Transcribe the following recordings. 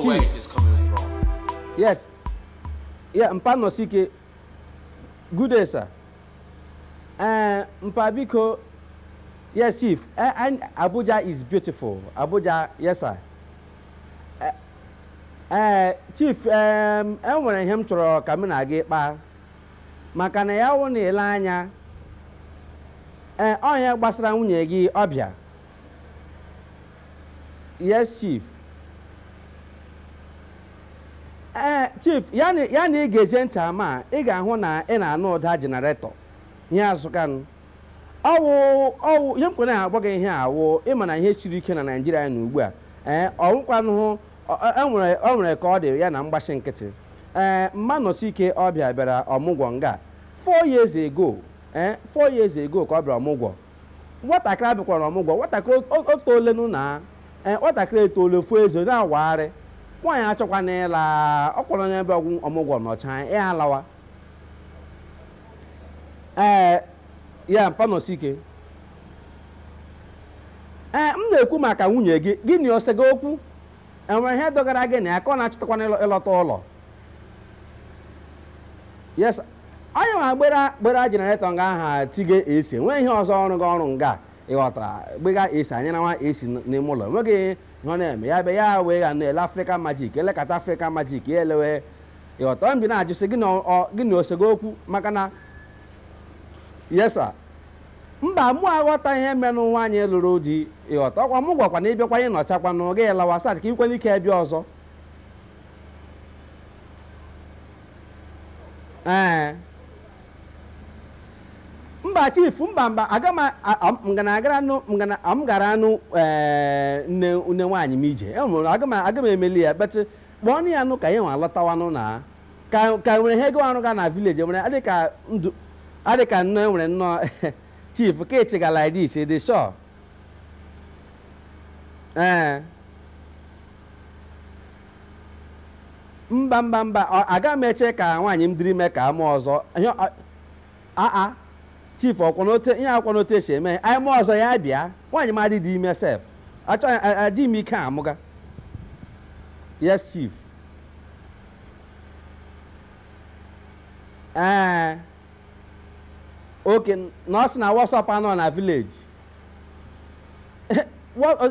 know where it is coming from. Yes. Yeah, Mpano Sike. Good day, sir. Mpabiko. Yes, Chief. And Abuja is beautiful. Abuja, yes, sir. Chief, enwere ihe m chọrọ ka m na-aga ịkpa maka na ya wụ na ele anya onye gbasara nwunye gị ọbịa. Yes, Chief. Chief, ya na ị ga-eje ntị ama ị ga-ahụ na ị na-anụ ụda jenaretọ ihe azụkanụ ọwụ ihe m kwere na agba gị ihe awụ ịma na ihe siri ike na Naịjirịa na ugbu a ọnwụkwanụ enwere ka ọ dị ya na mgbachi nkịtị Mmanọsike ọbịa bịara ọmụgwọ nga 4 years ago 4 years ago ka ọ bịara ọmụgwọ nwatakịrị abịakwara ọmụgwọ nwatakịrị o tolenu na nwatakịrị etolu ofu ezo na-awagharị nwaanyị achọkwa na ịla ọkwara onye ebe ọgwụ ọmụgwọ n'ọcha ya alawa ya Mpanọsike m na-ekwu maka nwunye gị gịnị osego okwu enwere ihe dọgara gị na ya ka ọ na-achọtakwana ịlọta ụlọ. Yes, onye ma gbera jenaretọ nga aha tige esi enweghị ihe ọzọ ọrụ gị ọrụ nga ịghọtara gbega esi anyị na nwa esi n'ime ụlọ enweghị ihe ọ na-eme ya be ya wee ga na-ele African Magic elekọta African Magic ya elewe ịghọta mbi na-ajụsị gịnị osego okwu maka na yes sir mba mụ aghọta ihe menụ nwaanyị lụrụ di ịghọta ọkwa mụ gwakwa na ịbịakwa anyị nọchakwa na oge lawa sat ka ikwere ike ebe ọzọ. Mba Chief mba m gara anụ nne nwaanyị m ije aga m emeli ya bet kpọọ ya nụ ka ya nwa alọtawanụ na ka nwere ihe ego ọrụ ga na village nwere adịka nnọọ enwere nnọọ Chief ka echegala like this dị sure mba aga m eche ka nwaanyị m dịrị ime ka amụ ọzọ Chief ọkwanote ihe akwanote esi eme anyị mụ ọzọ ya bịa nwaanyị m adịdị ime sef achọghị adị m ike amụga. Yes Chief. Okay, na ọ sị na WhatsApp anọ na village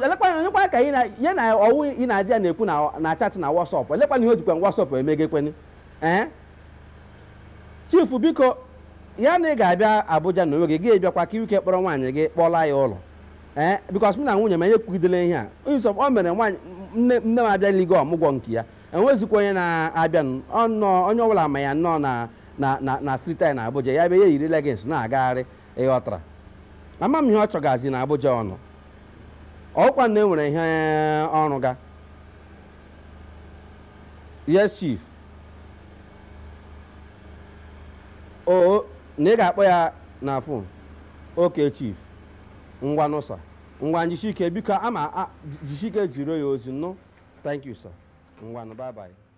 elekwa ka ya na ọwụ ị na-adị ya na-ekwu na chat na WhatsApp elekwa na ihe o jikwa WhatsApp emegekweni Chief biko ya na ị ga-abịa Abuja na onwe gị ga-ebịakwa ka ike kpọrọ nwaanyị gị kpọla ya ụlọ because m na nwunye m ekwugidela ihe a o mere nwaanyị nne m abịala igo ọmụgwọ nke ya enwezikwa onye na-abịa onye ọbụla ma ya nnọọ na street anyị na Abuja ya bịa ya yiri leggings na-agagharị ịghọtara ama m ihe ọ chọgazi na Abuja ọnụ ọkwa na enwere ihe ọrụ ga. Yes Chief. Na ị ga-akpọ ya na phone. Okay Chief. Ngwa nụsa ngwa njisike biko ama jisike ziro ya ozi no. Thank you sir. Ngwa nụ bye bye.